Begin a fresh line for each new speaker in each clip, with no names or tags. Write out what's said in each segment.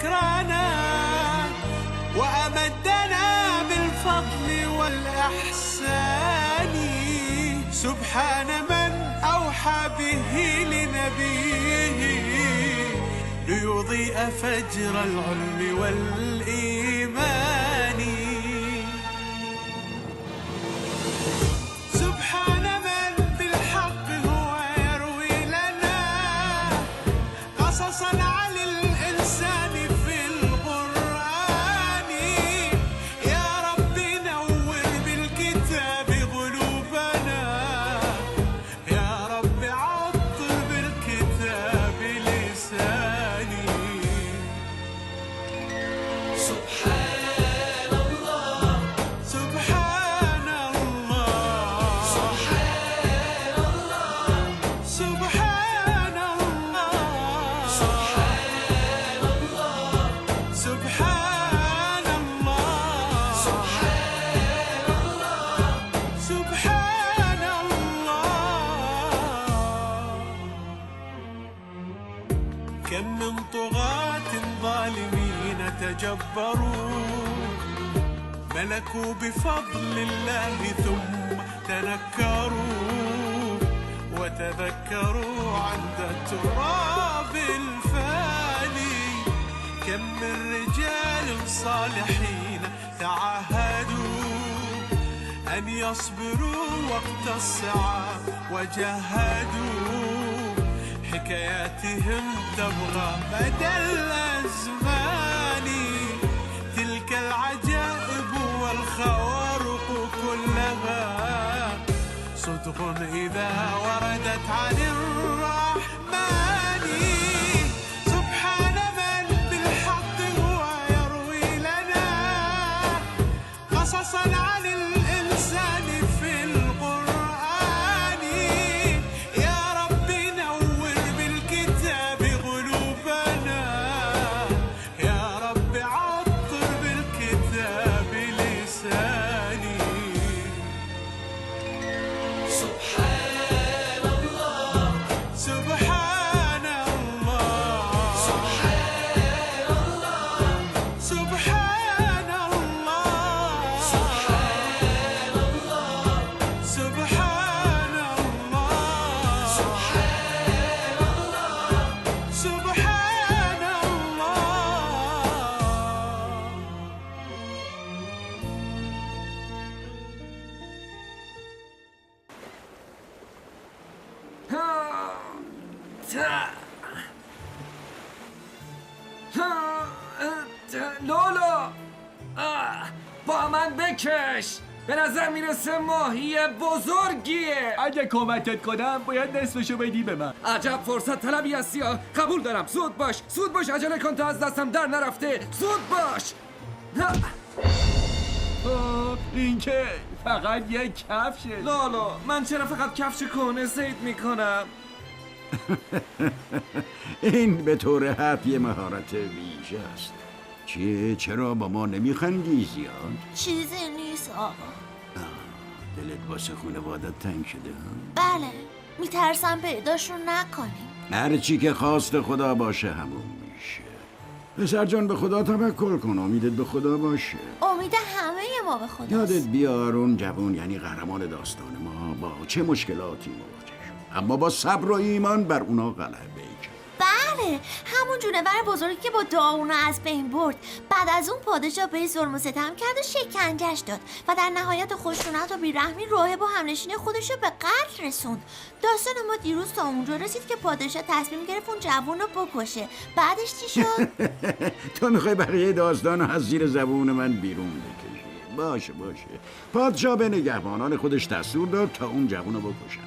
ذكرانا وأمدنا بالفضل والإحسان. سبحان من أوحى به لنبيه ليضيء فجر العلم والإيمان. سبحان من بالحق هو يروي لنا قصصا عن الإنسان في القرآن. يا رب نور بالكتاب قلوبنا، يا رب عطر بالكتاب لساني. سبحان الله سبحان الله سبحان الله سبحان الله سبحان الله سبحان الله سبحان الله. كم من طغاة ظالمين تجبروا ملكوا بفضل الله ثم تنكروا وتذكروا عند التراب الفاني. كم من رجال صالحين تعاهدوا أن يصبروا وقت الصعاب وجاهدوا حكاياتهم تبغى مدى الأزمان. تلك العجائب والخوارق كلها صدق إذا وردت عن الرحمن. سبحان من بالحق هو يروي لنا قصصا عن الإنسان في القرآن. يا رب نور بالكتاب قلوبنا، يا رب عطر بالكتاب لساني. سبحان الله سبحان الله سبحان الله سبحان الله سبحان الله سبحان الله سبحان
لولا با من بکش، به نظر میرسه ماهی بزرگیه.
اگه کمکت کنم باید نصفشو بدی به من.
عجب فرصت طلبی هستی ها. قبول دارم. زود باش زود باش، عجله کن تا از دستم در نرفته. زود باش.
این که فقط یک کفشه.
لالا من چرا فقط کفش کهنه صید میکنم؟
این به طور حرف یه مهارت ویژه است. چیه؟ چرا با ما نمیخندی زیاد؟
چیزی نیست آقا.
دلت واسه خانوادت تنگ شده؟
بله، میترسم پیداشون نکنیم.
هر چی که خواست خدا باشه همون میشه. پسر جان به خدا توکل کن، امیدت به خدا باشه.
امید همه ما به خداست.
یادت بیار اون جوون یعنی قهرمان داستان ما با چه مشکلاتی مواجه شد، اما با صبر و ایمان بر اونا غلبه کرد.
بله، همون جونور بزرگی که با داغونا از بین برد. بعد از اون پادشاه به ظلم و ستم کرد و شکنجش داد و در نهایت خشونت و بیرحمی راهب و همنشین خودش رو به قتل رسوند. داستان ما دیروز تا اونجا رسید که پادشاه تصمیم گرفت اون جوون رو بکشه. بعدش چی شد؟
تو میخوای بقیه داستان رو از زیر زبون من بیرون بکشی؟ باشه پادشاه به نگهبانان خودش دستور داد تا اون جوون رو بکشن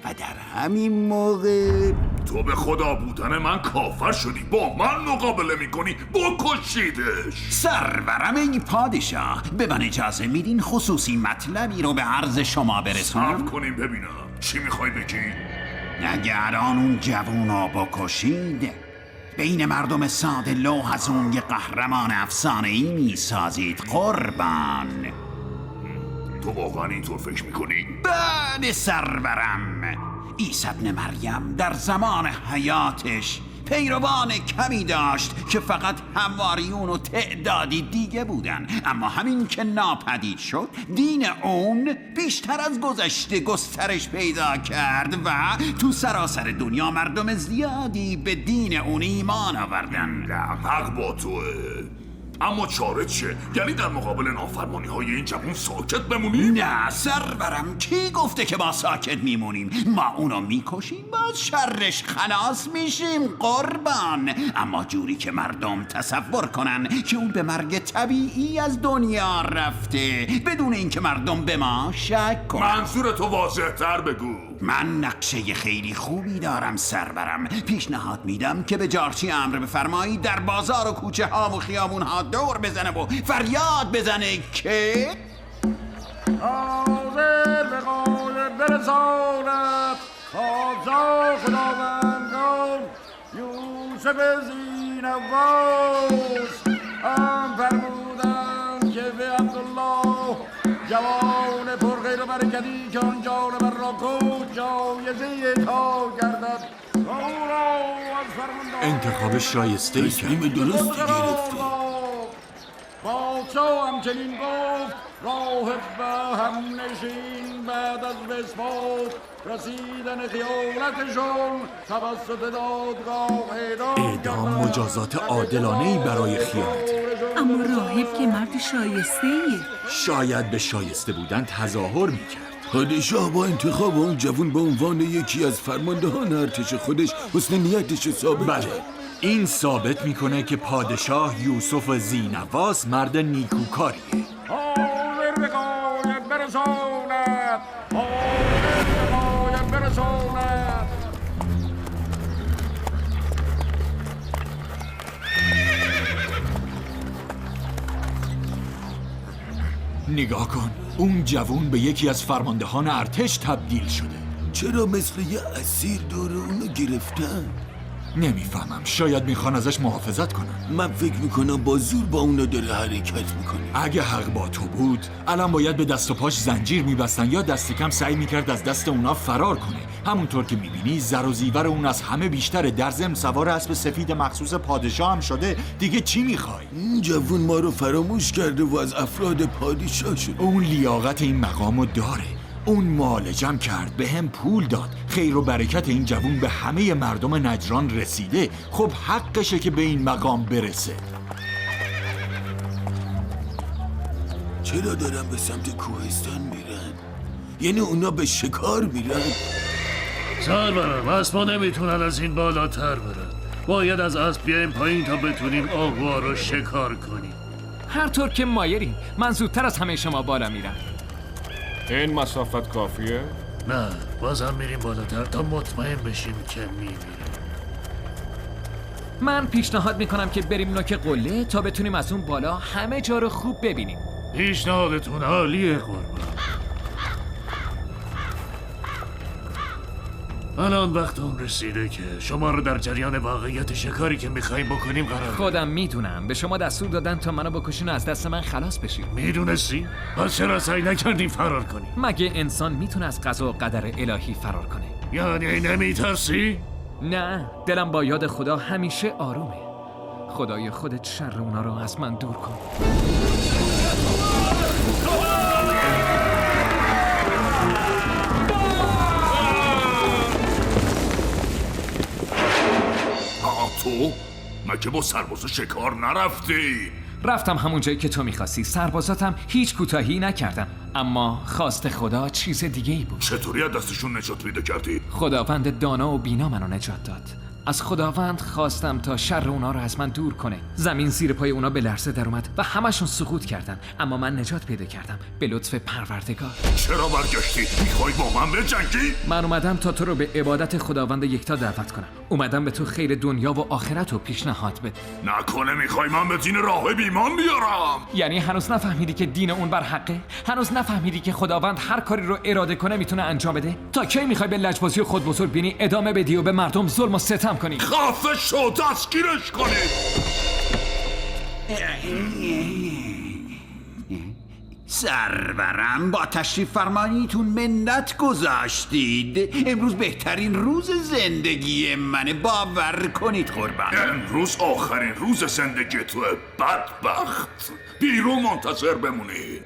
و در همین موقع
تو به خدا بودن من کافر شدی، با من مقابله میکنی، بکشیدش.
سرورم ای پادشاه، به من اجازه میدین خصوصی مطلبی رو به عرض شما برسونم؟
صرف کنیم ببینم چی میخوای بگی؟
اگر اون جوون رو بکشید بین مردم ساده لوح از اون یه قهرمان افسانه‌ای میسازید قربان.
تو واقعا اینطور فکر میکنی؟
بله سرورم، عیسی ابن مریم در زمان حیاتش پیروان کمی داشت که فقط حواریون و تعدادی دیگه بودن، اما همین که ناپدید شد دین اون بیشتر از گذشته گسترش پیدا کرد و تو سراسر دنیا مردم زیادی به دین اون ایمان آوردن.
حق با توه، اما چاره چیه؟ یعنی در مقابل نافرمانی های این جوون ساکت بمونیم؟
نه سرورم، کی گفته که ما ساکت میمونیم؟ ما اونو میکشیم باز شرش خلاص میشیم قربان. اما جوری که مردم تصور کنن که اون به مرگ طبیعی از دنیا رفته بدون اینکه مردم به ما شک کنن.
منظور تو واضح تر بگو.
من نقشه خیلی خوبی دارم سرورم. پیشنهاد میدم که به جارچی امر بفرمایی در بازار و کوچه ها و خیابون ها دور بزنه و فریاد بزنه که
حاضر به قایب برساند حاضر خداوندگان یوسف زینواس. هم فرمودن که به عبدالله جوان پرخیر و برکتی که آن جانور را کشت جایزه تا گردد و او را از فرماندهان
انتخاب شایسته ای کرد.
درستی گرفتی.
پادشاه همچنین گفت راهب و همنشین بعد از وسپاد رسیدن خیانتشون توسط دادگاه
اعدام مجازات عادلانه‌ای برای خیانت.
اما راهب که مرد شایسته‌ایه.
شاید به شایسته بودن تظاهر میکرد.
پادشاه با انتخاب اون جوون به عنوان یکی از فرماندهان ارتش خودش حسن نیتش ثابت
بله،
کرد.
این ثابت میکنه که پادشاه یوسف زینواس مرد نیکوکاریه.
حاضر به قایب برساند حاضر به قایب برساند.
نگاه کن، اون جوون به یکی از فرماندهان ارتش تبدیل شده.
چرا مثل یه اسیر دور اونو گرفتن؟
نمیفهمم، شاید میخوان ازش محافظت کنن.
من فکر میکنم با زور با اونا داره حرکت میکنه.
اگه حق با تو بود الان باید به دست و پاش زنجیر میبستن یا دست کم سعی میکرد از دست اونا فرار کنه. همونطور که میبینی زر و زیور اون از همه بیشتره. در ضمن سوار اسب سفید مخصوص پادشاه هم شده. دیگه چی میخوای؟
این جوون ما رو فراموش کرده و از افراد پادشاه شده.
اون لیاقت این مقامو داره. اون معالجم کرد، به هم پول داد. خیر و برکت این جوون به همه مردم نجران رسیده. خب حقشه که به این مقام برسه.
چرا دارن به سمت کوهستان میرن؟ یعنی اونا به شکار میرن؟
سرورم اسبا نمیتونن از این بالاتر برن. باید از اسب بیایم پایین تا بتونیم آقا رو شکار کنیم.
هر طور که مایرین، من زودتر از همه شما بالا میرم.
این مسافت کافیه؟
نه، بازم میریم بالاتر تا مطمئن بشیم که میمیریم.
من پیشنهاد میکنم که بریم نوک قله تا بتونیم از اون بالا همه جا رو خوب ببینیم.
پیشنهادتون عالیه قربان. الان وقت اون رسیده که شما رو در جریان واقعیت شکاری که میخواییم بکنیم قرار بدیم.
خودم میدونم، به شما دستور دادن تا منو بکشین و از دست من خلاص بشین.
میدونستی؟ پس چرا سعی نکردیم فرار کنیم؟
مگه انسان میتونه از قضا و قدر الهی فرار کنه؟
یعنی نمیترسی؟
نه، دلم با یاد خدا همیشه آرومه. خدای خودت شر اونا رو از من دور کن.
تو؟ مگه با سرباز شکار نرفتی؟
رفتم همون جایی که تو میخواستی. سربازاتم هیچ کوتاهی نکردم، اما خواست خدا چیز دیگه ای بود.
چطوری از دستشون نجات پیدا کردی؟
خداوند دانا و بینا منو نجات داد. از خداوند خواستم تا شر اونا رو از من دور کنه. زمین زیر پای اونا به لرزه در اومد و همشون سقوط کردن، اما من نجات پیدا کردم به لطف پروردگار.
چرا برگشتی؟ میخوای با من بجنگی؟
من اومدم تا تو رو به عبادت خداوند یکتا دعوت کنم. اومدم به تو خیر دنیا و آخرت رو پیشنهاد بده.
نکنه میخوای من به دین راهب ایمان بیارم؟
یعنی هنوز نفهمیدی که دین اون بر حقه؟ هنوز نفهمیدی که خداوند هر کاری رو اراده کنه میتونه انجام بده؟ تا کی میخوای به لجبازی و خود بزرگ بینی ادامه بدی و به مردم ظلم و ستم کنی؟
خفه شو، دستگیرش کنی.
سرورم، با تشریف فرمانیتون منت گذاشتید. امروز بهترین روز زندگی منه، باور کنید قربان.
امروز آخرین روز زندگی توه بدبخت. بیرون منتظر بمونی.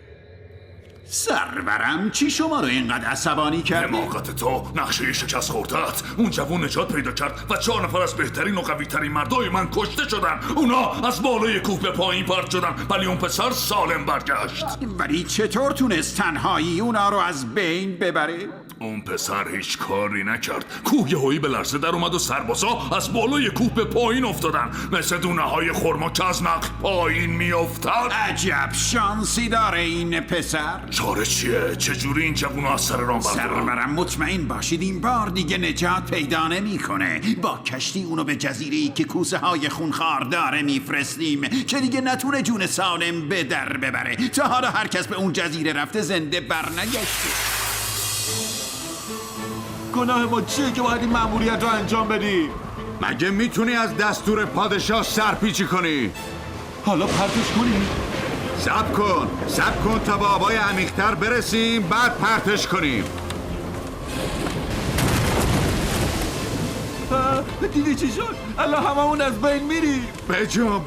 سرورم، چی شما رو اینقدر عصبانی کرده؟
حماقت تو نقشه شکست خوردت. اون جوون نجات پیدا کرد و 4 نفر از بهترین و قوی‌ترین مردای من کشته شدن. اونا از بالای کوه به پایین پرت شدن، ولی اون پسر سالم برگشت.
ولی چطور تونست تنهایی اونا رو از بین ببره؟
اون پسر هیچ کاری نکرد. کوه یهویی به لرزه در اومد و سربازا از بالای کوه به پایین افتادن، مثل دونه های خرما که از نقل پایین میافتد.
عجب شانسی داره این پسر.
چاره چیه؟ چجوری این جوون از سر رام بردارن؟
سرورم، مطمئن باشید این بار دیگه نجات پیدا نمیکنه. با کشتی اونو به جزیره‌ای که کوسه های خونخوار داره میفرستیم که دیگه نتونه جون سالم به در ببره. تا حالا هر کس به اون جزیره رفته زنده برنگشته.
گناه ما چیه که باید این مأموریت رو انجام بدی؟
مگه میتونی از دستور پادشاه سرپیچی کنی؟
حالا پرتش کنی؟
صبر کن تا به آبای عمیق‌تر برسیم، بعد پرتش کنیم.
دیدی چی شد؟ الان هممون از بین میریم.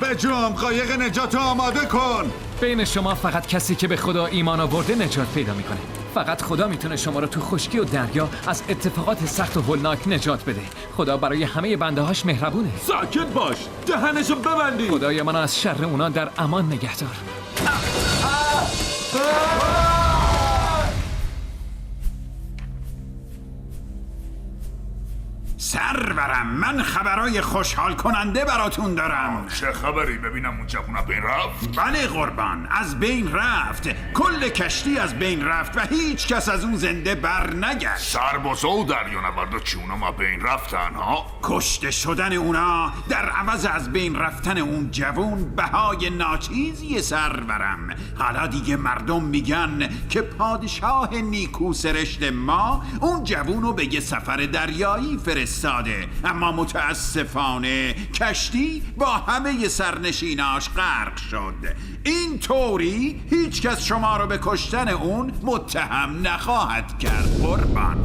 بجام قایق نجات آماده کن.
بین شما فقط کسی که به خدا ایمان آورده نجات پیدا میکنه. فقط خدا میتونه شما رو تو خشکی و دریا از اتفاقات سخت و هولناک نجات بده. خدا برای همه بنده هاش مهربونه.
ساکت باش، دهنشو ببندی.
خدای من از شر اونا در امان نگهدار.
سرورم، من خبرای خوشحال کننده براتون دارم.
چه خبری؟ ببینم اون جوون بین رفت؟
بله قربان، از بین رفت. کل کشتی از بین رفت و هیچ کس از اون زنده بر نگشت.
سربازا و دریانوردا چی اونا ما بین رفتن ها؟
کشته شدن اونا در عوض از بین رفتن اون جوون بهای ناچیزی سرورم. حالا دیگه مردم میگن که پادشاه نیکو سرشت ما اون جوونو به یه سفر دریایی فرستاده، اما متاسفانه کشتی با همه سرنشیناش غرق شد. این طوری هیچ کس شما رو به کشتن اون متهم نخواهد کرد قربان.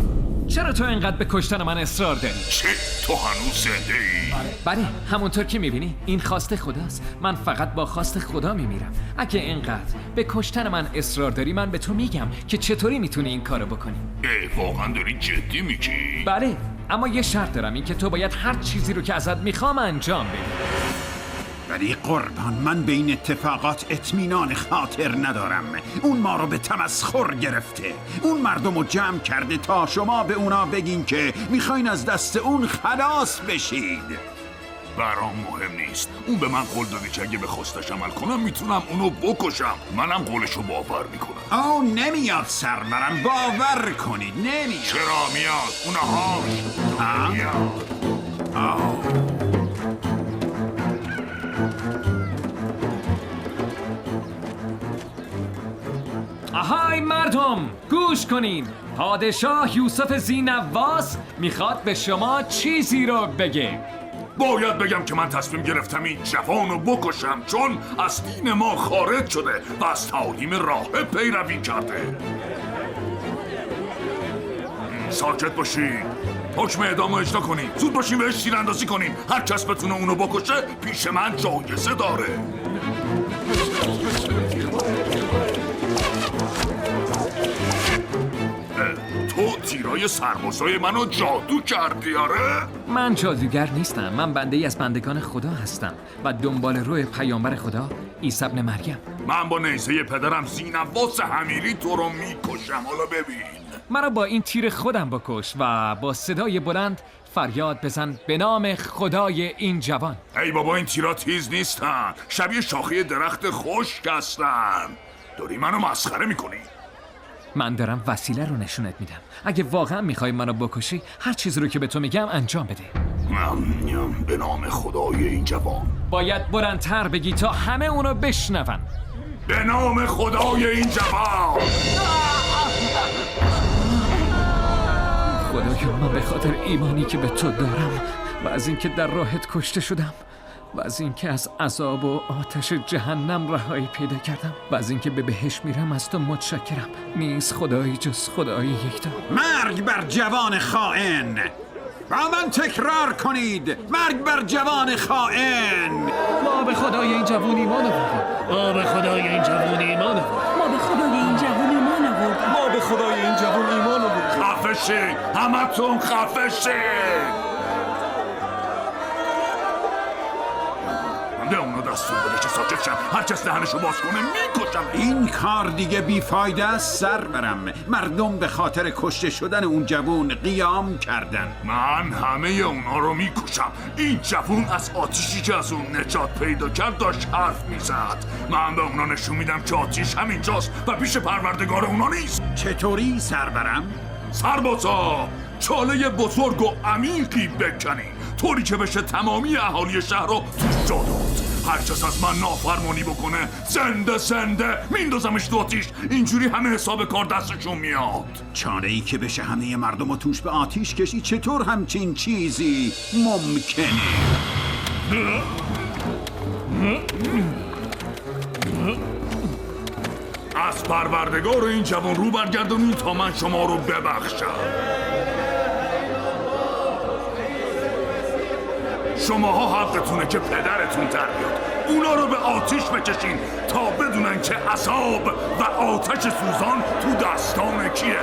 چرا تو اینقدر به کشتن من اصرار داری؟
چه؟ تو هنوز زنده ای؟
بله، همونطور که میبینی این خواست خداست. من فقط با خواست خدا میمیرم. اگه اینقدر به کشتن من اصرار داری، من به تو میگم که چطوری میتونی این کارو بکنی.
واقعا داری جدی میگی؟
بله، اما یه شرط دارم، این که تو باید هر چیزی رو که ازت میخوام انجام بدی.
ولی قربان، من به این اتفاقات اطمینان خاطر ندارم. اون ما رو به تمسخر گرفته. اون مردم رو جمع کرده تا شما به اونا بگین که میخواین از دست اون خلاص بشید.
برام مهم نیست. اون به من قول داده که اگه به خواستش عمل کنم میتونم اونو بکشم. منم قولشو باور میکنم.
اون نمیاد سرورم، باور کنید نمیاد.
چرا میاد؟ اونها میاد.
آهای مردم، گوش کنین. پادشاه یوسف زینواس میخواد به شما چیزی رو بگه.
باید بگم که من تصمیم گرفتم این جوان رو بکشم، چون از دین ما خارج شده و از تعالیم راهب پیروی کرده. ساکت باشین. حکم اعدام رو اجرا کنین. زود باشین بهش تیراندازی کنین. هر کس بتونه اونو بکشه پیش من جایزه داره. تو تیرای سربازای منو جادو کردی آره؟
من جادوگر نیستم. من بنده ای از بندگان خدا هستم و دنبال روی پیامبر خدا عیسی ابن مریم.
من با نیزه پدرم زینواس حمیری تو رو میکشم. حالا ببین،
مرا با این تیر خودم بکش و با صدای بلند فریاد بزن به نام خدای این جوان.
ای بابا، این تیرا تیز نیستن، شبیه شاخه درخت خشک هستن. داری منو مسخره میکنی؟
من دارم وسیله رو نشونت میدم. اگه واقعا میخوای منو بکشی، هر چیزی رو که به تو میگم انجام بده.
به نام خدای این جوان.
باید بلندتر بگی تا همه اونو بشنون.
به نام خدای این جوان.
خدایا، من به خاطر ایمانی که به تو دارم و از اینکه در راهت کشته شدم و از اینکه از عذاب و آتش جهنم رهایی پیدا کردم و از اینکه به بهشت میرم از تو متشکرم. نیست خدایی جز خدای یکتا.
مرگ بر جوان خائن. با من تکرار کنید: مرگ بر جوان خائن.
ما به خدای این جوون ایمان آوردیم.
ما به خدای این جوون ایمان آوردیم.
ما به خدای این جوون ایمان آوردیم.
ما به خدای این جوون ایمان آوردیم.
خفه شید، همتون خفه شید. به اونو دستور بده که ساکت شن. هر کس دهنشو باز کنه میکشم.
این کار دیگه بیفایده است سرورم. مردم به خاطر کشته شدن اون جوون قیام کردن.
من همه اونا رو میکشم. این جوون از آتیشی که از اون نجات پیدا کرد داشت حرف میزد. من به اونا نشون میدم که آتیش همینجاست و پیش پروردگار اونا نیست.
چطوری سرورم؟
سربازا، چاله بزرگ و عمیقی بکنین طوری که بشه تمامی اهالی شهر رو توش جا داد. هر کس از من نافرمانی بکنه زنده میندازمش تو آتیش. اینجوری همه حساب کار دستشون میاد.
چاله‌ای که بشه همه مردم رو توش به آتیش کشی، چطور همچین چیزی ممکنه؟
از پروردگار این جوان رو برگردونین تا من شما رو ببخشم. شماها حقتونه که پدرتون در بیاد. اونا رو به آتیش بکشین تا بدونن که عذاب و آتش سوزان تو دستان کیه.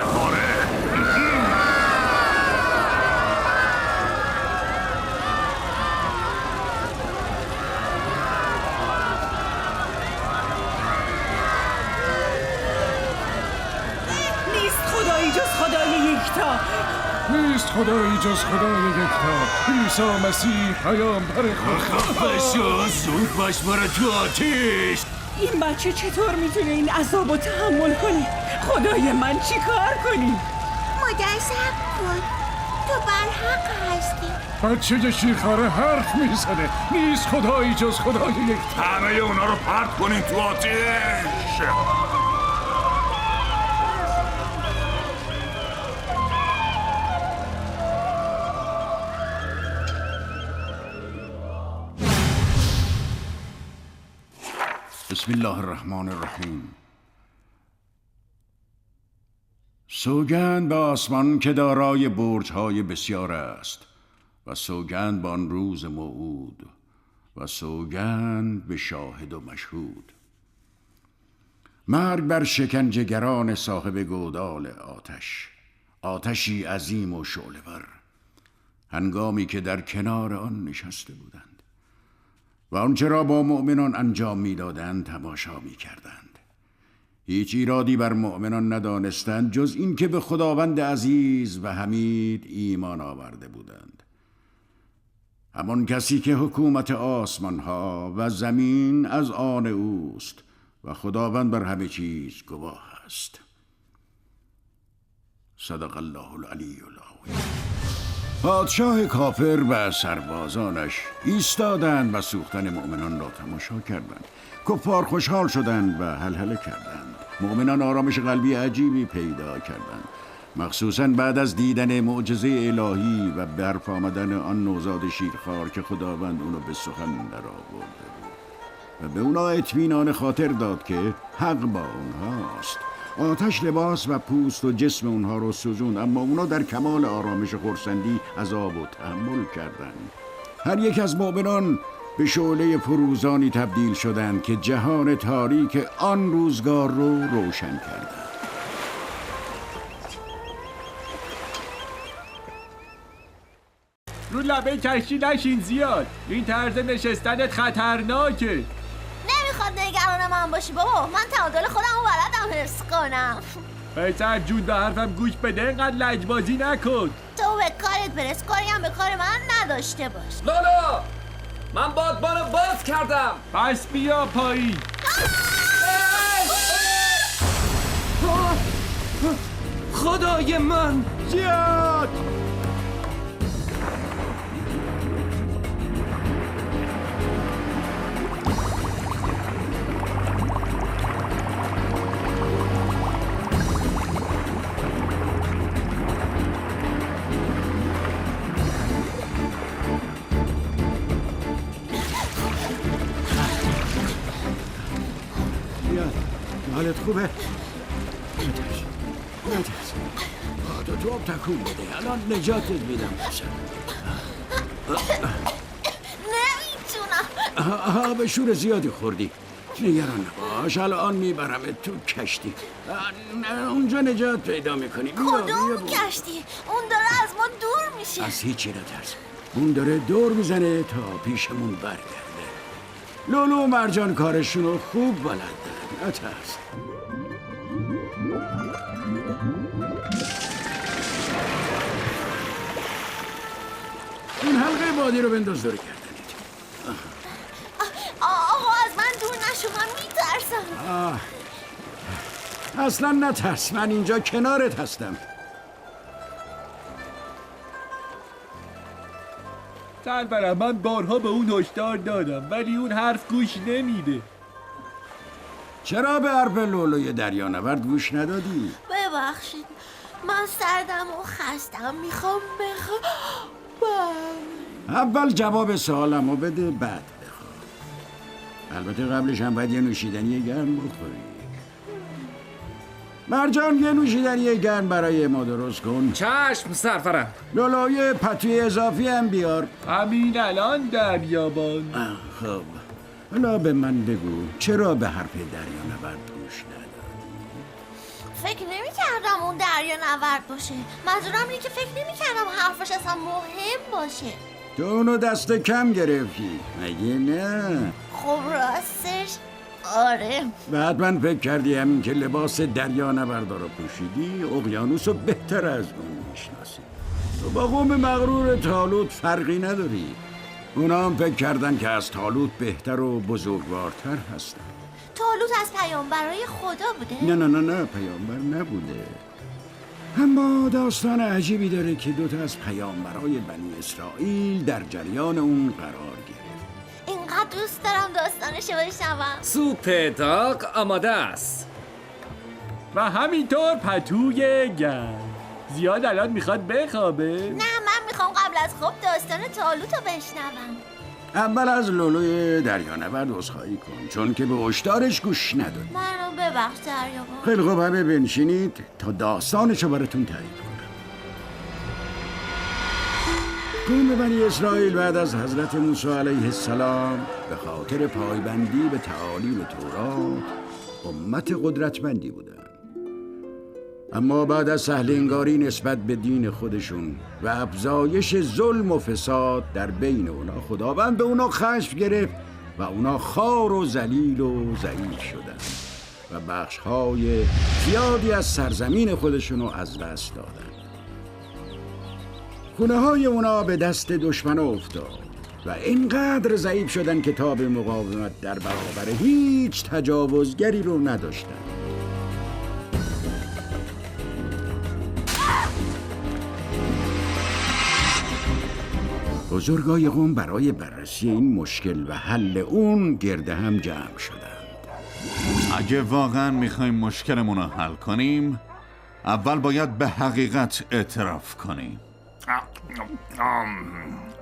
نیست خدایی جز خدای یکتا.
نیست خدایی جز خدای یکتا. عیسی مسیح پیامبر خدا.
بشو زود باش برو تو آتیش.
این بچه چطور میتونه این عذاب رو تحمل کنه؟ خدای من چی کار کنیم؟
مادر صبر کن، تو برحق هستی.
بچه شیرخواره حرف میزنه. نیست خدایی جز خدای یکتا.
همه اونا رو پرت کنین تو آتیش.
بسم الله الرحمن الرحیم. سوگند به آسمان که دارای برج‌های بسیار است و سوگند به آن روز موعود و سوگند به شاهد و مشهود. مرگ بر شکنجهگران صاحب گودال آتش، آتشی عظیم و شعله‌ور، هنگامی که در کنار آن نشسته بودند و آنچه را با مؤمنان انجام می‌دادند تماشا می‌کردند. هیچ ایرادی بر مؤمنان ندانستند جز این که به خداوند عزیز و حمید ایمان آورده بودند. همان کسی که حکومت آسمان‌ها و زمین از آن اوست و خداوند بر همه چیز گواه است. صدق الله العلی العظیم. پادشاه کافر و سربازانش ایستادند و سوختن مؤمنان را تماشا کردند. کفار خوشحال شدند و هلهله کردند. مؤمنان آرامش قلبی عجیبی پیدا کردند، مخصوصاً بعد از دیدن معجزه الهی و برف آمدن آن نوزاد شیرخوار که خداوند اونو به سخن در آورده بود و به اونا اطمینان خاطر داد که حق با اونهاست. آتش لباس و پوست و جسم اونها رو سوزوند، اما اونا در کمال آرامش و خرسندی عذاب و تحمل کردند. هر یک از مؤمنان به شعله فروزانی تبدیل شدند که جهان تاریک آن روزگار رو روشن کردند.
رو لبه کشتی نشین زیاد. این طرز نشستنت خطرناکه.
نمیخواد نگران من باشی بابا، من تعادل خودم رو بلدم حفظ کنم.
پسر جون به حرفم گوش بده، اینقدر لجبازی نکن.
تو به کارت برس، کاری هم به کار من نداشته باش.
لالا، من بادبانو باز کردم.
پس بیا پایین.
خدای من
زیاد.
حالت خوبه؟ نترس پاتو تو آب تکون بده، الان نجاتت میدم.
نمیتونم.
به شور زیادی خوردی. نگران نباش، الان میبرمت تو کشتی. اونجا نجات پیدا میکنی.
کدوم کشتی؟ اون داره از ما دور میشه.
از هیچی نترس، اون داره دور میزنه تا پیشمون برگرده. لولو و مرجان کارشونو خوب بلدن، نترس. این حلقه بادی رو بنداز دور کردنت.
آقا از من دور نشو، من میترسم.
اصلا نترس، من اینجا کنارت هستم.
سرورم، من بارها به اون هشدار دادم ولی اون حرف گوش نمیده.
چرا به حرف لولوی دریانورد گوش ندادی؟
ببخشید، من سردم و خستم، میخوام بخوام.
اول جواب سوالمو بده، بعد بخواب. البته قبلش هم باید یه نوشیدنی گرم بخوری. مرجان، یه نوشیدنی گرم برای ما درست کن.
چشم سرورم.
لولوی پتوی اضافی هم بیار.
همین الان دریابان.
خب حالا به من بگو چرا به حرف دریانورد گوش ندادی؟
فکر نمی‌کردم اون دریانورد باشه. منظورم اینه که فکر نمی‌کردم حرفش اصلا مهم باشه.
تو اونو دست کم گرفتی مگه نه؟
خب راستش آره.
بعد من فکر کردی همین که لباس دریانوردا رو پوشیدی اقیانوس رو بهتر از اون میشناسی. تو با قوم مغرور تالوت فرقی نداری. اونا هم فکر کردن که از تالوت بهتر و بزرگوارتر هستن.
تالوت از پیامبرای خدا بوده؟
نه پیامبر نبوده. اما داستان عجیبی داره که دوتا از پیامبرای بنی اسرائیل در جریان اون قرار گرفت.
اینقدر دوست دارم داستانشو بشنوم.
سوپ داغ آماده است.
و همینطور پتوی گرم. زیاد الان میخواد بخوابه؟
نه، من میخوام قبل از خواب داستان تالوتو بشنوم.
اول از لولوی دریانورد عذرخواهی کن چون که به هشدارش گوش نداد.
منو ببخش دریابان.
خیلی خوب، همه بنشینید تا داستانشو براتون تعریف کنم. قوم بنی اسرائیل بعد از حضرت موسی علیه السلام به خاطر پایبندی به تعالیم تورات امت قدرتمندی بودن. اما بعد از سهلنگاری نسبت به دین خودشون و افزایش ظلم و فساد در بین اونا، خداوند به اونا خشم گرفت و اونا خوار و ذلیل و ضعیف شدن و بخش‌های زیادی از سرزمین خودشونو از دست دادن. خونه‌های اونا به دست دشمنا افتاد و اینقدر ضعیف شدن که تاب مقاومت در برابر هیچ تجاوزگری رو نداشتن. بزرگای قوم برای بررسی این مشکل و حل اون گرد هم جمع شدند.
اگه واقعا میخوایم مشکلمون رو حل کنیم، اول باید به حقیقت اعتراف کنیم.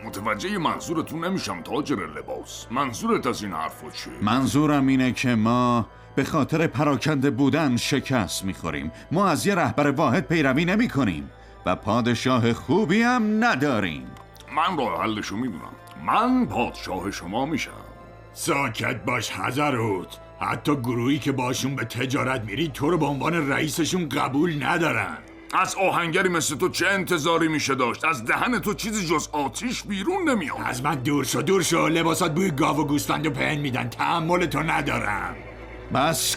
متوجه منظورتون نمیشم تاجر لباس. منظورت از این حرفا چیه؟
منظورم اینه که ما به خاطر پراکنده بودن شکست میخوریم. ما از یه رهبر واحد پیروی نمی کنیم و پادشاه خوبی هم نداریم.
من راه حلشو میدونم. من پادشاه شما میشم.
ساکت باش حضرت. حتی گروهی که باشون به تجارت میری تو رو به عنوان رئیسشون قبول ندارن.
از آهنگری مثل تو چه انتظاری میشه داشت؟ از دهن تو چیزی جز آتیش بیرون نمیاد.
از من دور شو. لباسات بوی گاو و گوسفند و پهن میدن. تحمل تو ندارم.
بس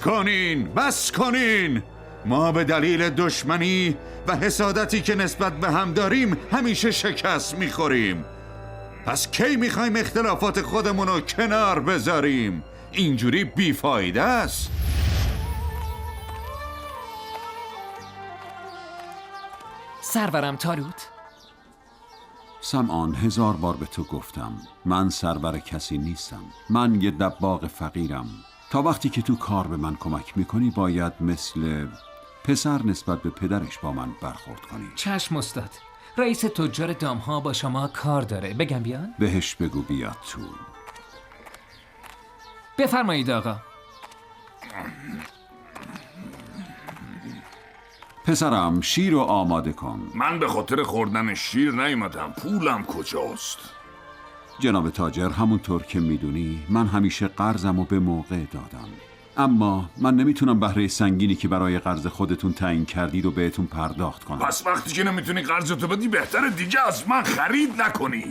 کنین. ما به دلیل دشمنی و حسادتی که نسبت به هم داریم همیشه شکست میخوریم. پس کی میخوایم اختلافات خودمون رو کنار بذاریم؟ اینجوری بیفایده است.
سرورم تالوت.
سمعان، 1000 بار به تو گفتم من سرور کسی نیستم. من یه دباغ فقیرم. تا وقتی که تو کار به من کمک میکنی باید مثل پسر نسبت به پدرش با من برخورد کنی.
چشم استاد. رئیس تجار دامها با شما کار داره. بگم بیان؟
بهش بگو بیاد تو.
بفرمایید آقا.
پسرم شیر رو آماده کن.
من به خاطر خوردن شیر نیومدم. پولم کجاست؟
جناب تاجر، همونطور که میدونی من همیشه قرضمو به موقع دادم، اما من نمیتونم بهره سنگینی که برای قرض خودتون تعیین کردید و بهتون پرداخت کنم.
پس وقتی که نمیتونی قرضتو بدی بهتره دیگه از من خرید نکنی.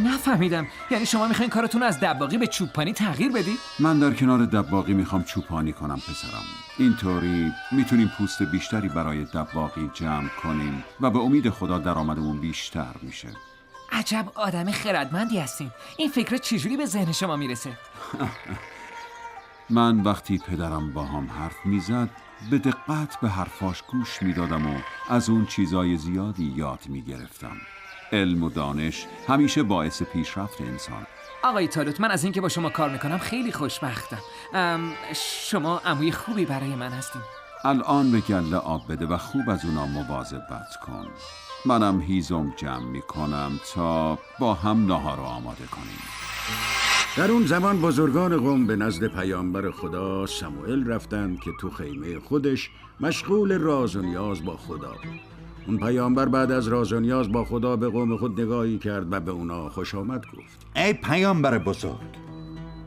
نفهمیدم، یعنی شما میخواین کارتون از دباغی به چوبانی تغییر بدید؟
من در کنار دباغی میخوام چوپانی کنم پسرم. اینطوری میتونیم پوست بیشتری برای دباغی جمع کنیم و به امید خدا درآمدمون بیشتر میشه.
عجب آدم خردمندی هستین. این فکر چجوری به ذهن شما میرسه؟
من وقتی پدرم با هم حرف میزد به دقت به حرفاش گوش میدادم و از اون چیزای زیادی یاد میگرفتم. علم و دانش همیشه باعث پیشرفت انسان.
آقای تالوت، من از اینکه با شما کار میکنم خیلی خوشبختم. شما عموی خوبی برای من هستین.
الان به گله آب بده و خوب از اونا مواظبت کن. منم هیزم جمع میکنم تا با هم ناهار رو آماده کنیم.
در اون زمان بزرگان قوم به نزد پیامبر خدا سموئل رفتند که تو خیمه خودش مشغول راز و نیاز با خدا بود. اون پیامبر بعد از راز و نیاز با خدا به قوم خود نگاهی کرد و به اونا خوش آمد گفت:
ای پیامبر بزرگ،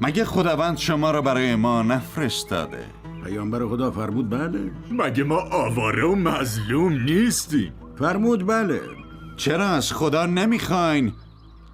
مگه خداوند شما را برای ما نفرستاده؟
پیامبر خدا فرمود بله.
مگه ما آواره و مظلوم نیستیم؟
فرمود بله.
چرا از خدا نمیخواین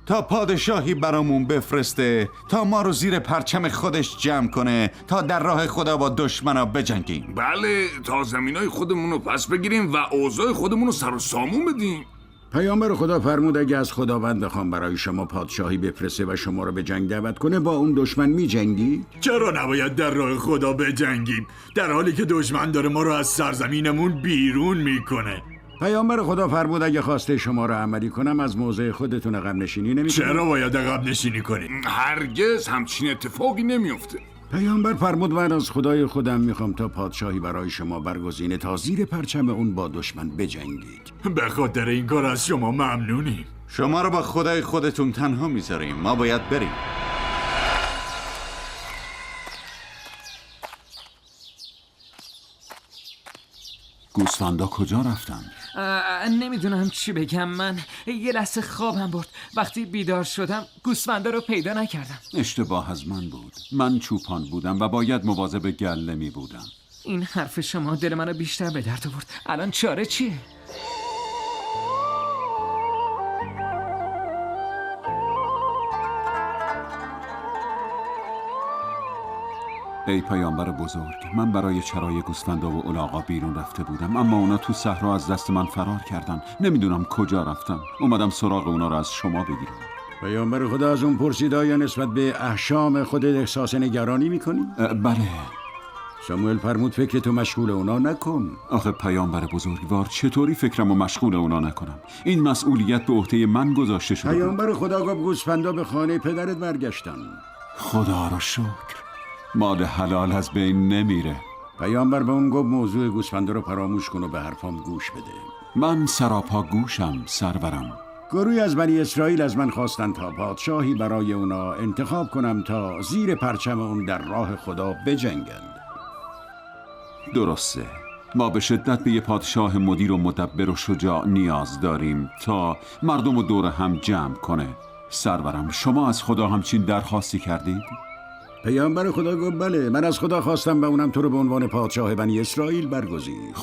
تا پادشاهی برامون بفرسته تا ما رو زیر پرچم خودش جمع کنه تا در راه خدا با دشمنا بجنگیم؟
بله، تا زمینای خودمون رو پس بگیریم و اوضاع خودمون رو سر و سامون بدیم.
پیامبر خدا فرمود اگه از خداوند بخوام برای شما پادشاهی بفرسته و شما رو به جنگ دعوت کنه با اون دشمن می جنگی؟
چرا نباید در راه خدا بجنگیم در حالی که دشمن داره ما رو از سرزمینمون بیرون میکنه؟
پیامبر خدا فرمود اگه خواسته شما رو عملی کنم از موضع خودتون عقب نشینی نمی‌کنید.
چرا باید عقب نشینی کنیم؟
هرگز همچین اتفاقی نمیفته.
پیامبر فرمود من از خدای خودم میخوام تا پادشاهی برای شما برگزینه تا زیر پرچم اون با دشمن بجنگید.
به خاطر این کار از شما ممنونیم.
شما رو با خدای خودتون تنها میذاریم، ما باید بریم.
گوسفندا کجا رفتن؟
نمیدونم چی بگم. من یه لحظه خوابم برد. وقتی بیدار شدم گوسفندا رو پیدا نکردم.
اشتباه از من بود. من چوپان بودم و باید مواظب گله می بودم.
این حرف شما دل منو بیشتر به درد آورد. الان چاره چیه؟
ای پیامبر بزرگ، من برای چرای گوسفندا و الاغا بیرون رفته بودم، اما اونا تو صحرا از دست من فرار کردن. نمیدونم کجا رفتن. اومدم سراغ اونا رو از شما بگیرم.
پیامبر خدا از اون پرسید آیا نسبت به احشام خودت احساس نگرانی میکنی؟
بله.
ساموئل فرمود فکرتو مشغول اونا نکن.
آخه پیامبر بزرگوار، چطوری فکرمو مشغول اونا نکنم؟ این مسئولیت به عهده من گذاشته شده.
پیامبر خدا گفت گوسفندا به خانه پدرت برگشتن.
خدا رو شکر، مال حلال از بین نمیره.
پیامبر به اون گفت موضوع گوسفندا رو فراموش کن و به حرفام گوش بده.
من سراپا گوشم سرورم.
گروهی از بنی اسرائیل از من خواستن تا پادشاهی برای اونا انتخاب کنم تا زیر پرچم اون در راه خدا بجنگند.
درسته، ما به شدت به یه پادشاه مدیر و مدبر و شجاع نیاز داریم تا مردم رو دور هم جمع کنه. سرورم، شما از خدا همچین درخواستی کردید؟
پیامبر خدا گفت بله، من از خدا خواستم و اونم تو رو به عنوان پادشاه بنی اسرائیل برگزید.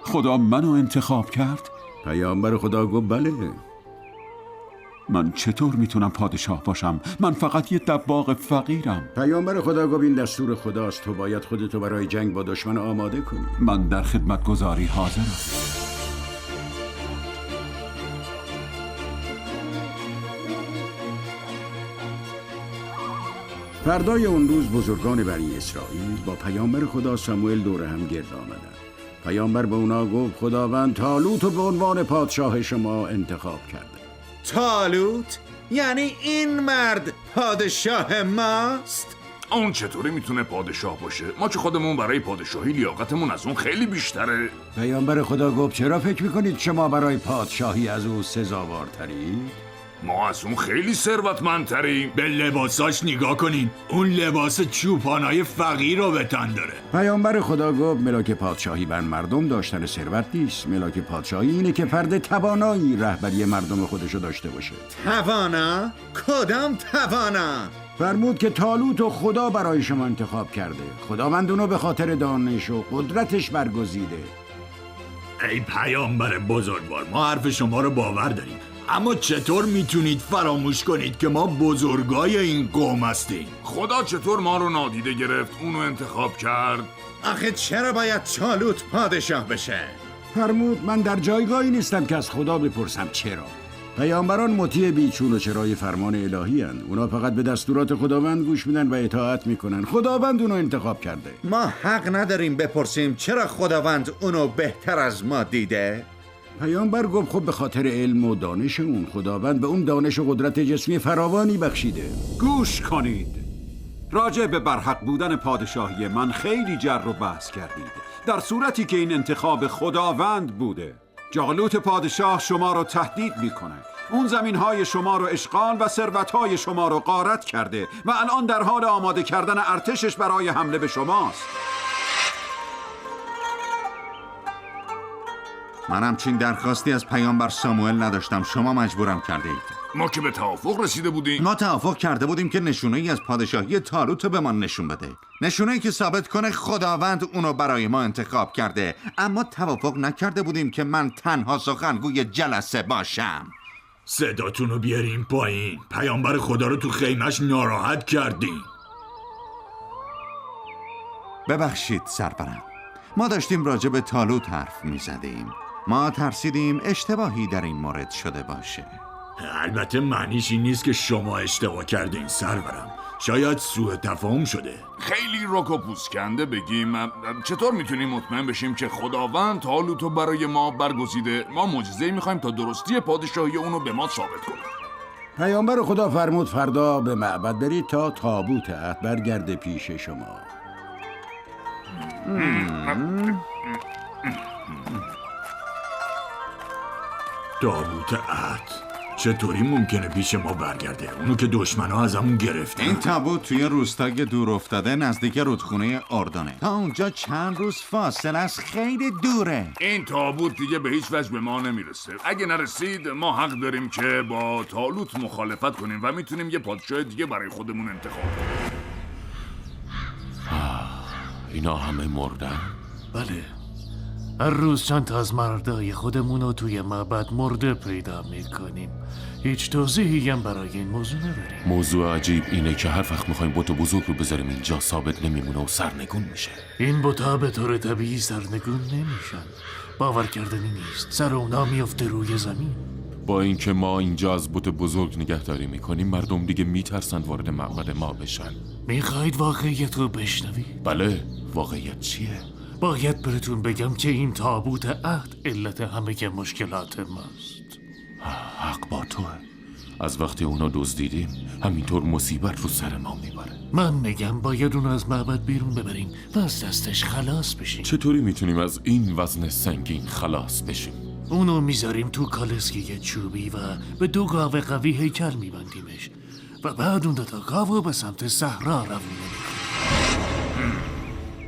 خدا منو انتخاب کرد؟
پیامبر خدا گفت بله.
من چطور میتونم پادشاه باشم؟ من فقط یه دباغ فقیرم.
پیامبر خدا گفت این دستور خداست، تو باید خودتو برای جنگ با دشمن آماده کنی.
من در خدمتگزاری حاضرم.
فردای اون روز بزرگان بنی اسرائیل با پیامبر خدا ساموئل دور هم گرد آمدند. پیامبر به اونا گفت خداوند طالوت رو به عنوان پادشاه شما انتخاب کرده.
طالوت؟ یعنی این مرد پادشاه ماست؟
اون چطوری میتونه پادشاه باشه؟ ما که خودمون برای پادشاهی لیاقتمون از اون خیلی بیشتره.
پیامبر خدا گفت چرا فکر میکنید شما برای پادشاهی از او سزاوارترید؟
ما از اون خیلی ثروتمندتریم.
به لباساش نگاه کنین. اون لباس چوپانای فقیر رو به تن داره.
پیامبر خدا گفت ملاک پادشاهی بر مردم داشتن ثروت نیست. ملاک پادشاهی اینه که فرد توانایی رهبری مردم خودشو داشته باشه.
توانا؟ کدام توانا؟
فرمود که طالوت و خدا برای شما انتخاب کرده. خداوند اونو به خاطر دانش و قدرتش برگزیده.
ای پیامبر بزرگوار، ما حرف شما رو باور داریم، اما چطور میتونید فراموش کنید که ما بزرگای این قوم هستیم؟
خدا چطور ما رو نادیده گرفت اونو انتخاب کرد؟
آخه چرا باید طالوت پادشاه بشه؟
فرمود من در جایگاهی نیستم که از خدا بپرسم چرا. پیامبران مطیع بیچون و چرای فرمان الهی هن. اونا فقط به دستورات خداوند گوش میدن و اطاعت میکنن. خداوند اونو انتخاب کرده.
ما حق نداریم بپرسیم چرا خداوند اونو بهتر از ما دیده؟
پیامبر گفت خب به خاطر علم و دانش اون. خداوند به اون دانش و قدرت جسمی فراوانی بخشیده.
گوش کنید. راجع به برحق بودن پادشاهی من خیلی جر و بحث کردید، در صورتی که این انتخاب خداوند بوده. جالوت پادشاه شما رو تهدید میکنه. اون زمینهای شما رو اشغال و ثروتهای شما رو غارت کرده و الان در حال آماده کردن ارتشش برای حمله به شماست.
من همچین درخواستی از پیامبر ساموئل نداشتم. شما مجبورم کرده اید.
ما که به توافق رسیده بودیم.
ما توافق کرده بودیم که نشونه‌ای از پادشاهی طالوت به ما نشون بده. نشونه‌ای که ثابت کنه خداوند اونو برای ما انتخاب کرده. اما توافق نکرده بودیم که من تنها سخنگوی جلسه باشم.
صداتون رو بیارین پایین. پیامبر خدا رو تو خیمش ناراحت کردین.
ببخشید سرورم، ما داشتیم راجع به طالوت حرف می‌زدیم. ما ترسیدیم اشتباهی در این مورد شده باشه.
البته معنیش این نیست که شما اشتباه کردین سرورم. شاید سوء تفاهم شده.
خیلی رک و پوسکنده بگیم چطور میتونیم مطمئن بشیم که خداوند طالوت رو برای ما برگزیده؟ ما معجزه‌ای میخوایم تا درستی پادشاهی اونو به ما ثابت کنه.
پیامبر خدا فرمود فردا به معبد برید تا تابوت عهد برگرده پیش شما.
تابوت عهد چطوری ممکنه پیش ما برگرده؟ اونو که دشمن‌ها ازمون گرفتن.
این تابوت توی روستای دور افتاده نزدیک رودخونه اردنه. تا اونجا چند روز فاصله است، خیلی دوره.
این تابوت دیگه به هیچ وجه به ما نمیرسه. اگه نرسید ما حق داریم که با طالوت مخالفت کنیم و میتونیم یه پادشاه دیگه برای خودمون انتخاب کنیم.
اینا همه مردن؟
بله، هر روز چند تا از مردای خودمونو توی معبد مرده پیدا میکنیم. هیچ توضیحی هم برای این موضوع نداریم.
موضوع عجیب اینه که هر وقت میخوایم بت بزرگ رو بذاریم اینجا ثابت نمیمونه و سرنگون میشه.
این بت‌ها به طور طبیعی سرنگون نمیشن. باور کردنی نیست. سر اونا میفته روی زمین.
با اینکه ما اینجا از بت بزرگ نگهداری میکنیم، مردم دیگه میترسن وارد معبد ما بشن.
میخواید واقعیت رو بشنوید؟
بله، واقعیت چیه؟
باید بهتون بگم که این تابوت عهد علت همه مشکلات ماست.
حق با توه. از وقتی اونا دزدیدیم همینطور مصیبت رو سر ما میبره.
من میگم باید اونو از معبد بیرون ببریم و از دستش خلاص بشیم.
چطوری میتونیم از این وزن سنگین خلاص بشیم؟
اونو میذاریم تو کالسکه چوبی و به 2 گاو قوی هیکل میبندیمش و بعد اون 2 تا گاو رو به سمت صحرا روونه میکنیم.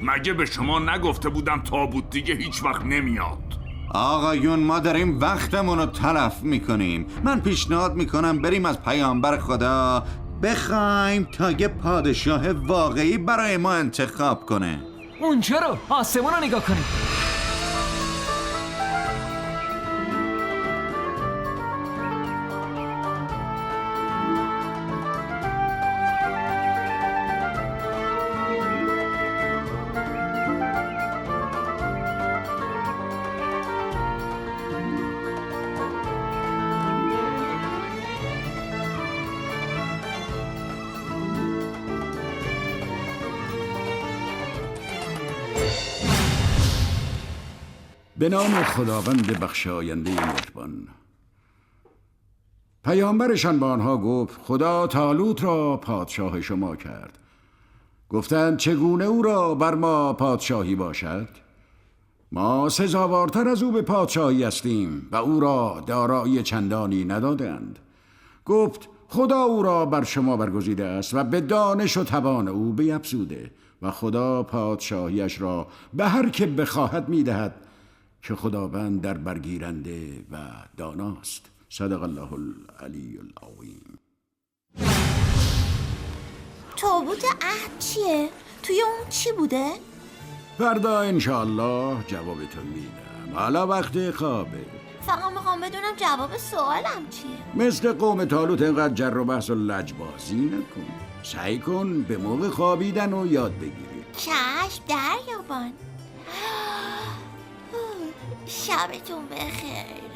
مگه به شما نگفته بودم تابوت دیگه هیچ وقت نمیاد؟
آقایون، ما داریم وقتمون رو تلف میکنیم. من پیشنهاد میکنم بریم از پیامبر خدا بخوایم تا یه پادشاه واقعی برای ما انتخاب کنه.
اونجا رو آسمون رو نگاه کنیم.
به نام خداوند بخشاینده مهربان. پیامبرشان به آنها گفت خدا طالوت را پادشاه شما کرد. گفتند چگونه او را بر ما پادشاهی باشد؟ ما سزاوارتر از او به پادشاهی هستیم و او را دارایی چندانی ندادند. گفت خدا او را بر شما برگزیده است و به دانش و توان او بیفزوده و خدا پادشاهیش را به هر که بخواهد میدهد که خداوند در برگیرنده و داناست. صدق الله العلی العظیم.
تابوت عهد چیه؟ توی اون چی بوده؟
فردا انشاءالله جوابتون میدم. حالا وقت خوابه.
فقط میخوام بدونم جواب سوالم چیه.
مثل قوم طالوت اینقدر جر و بحث و لجبازی نکن. سعی کن به موقع خوابیدن و یاد بگیری.
چشم دریابان. شبتون بخیر.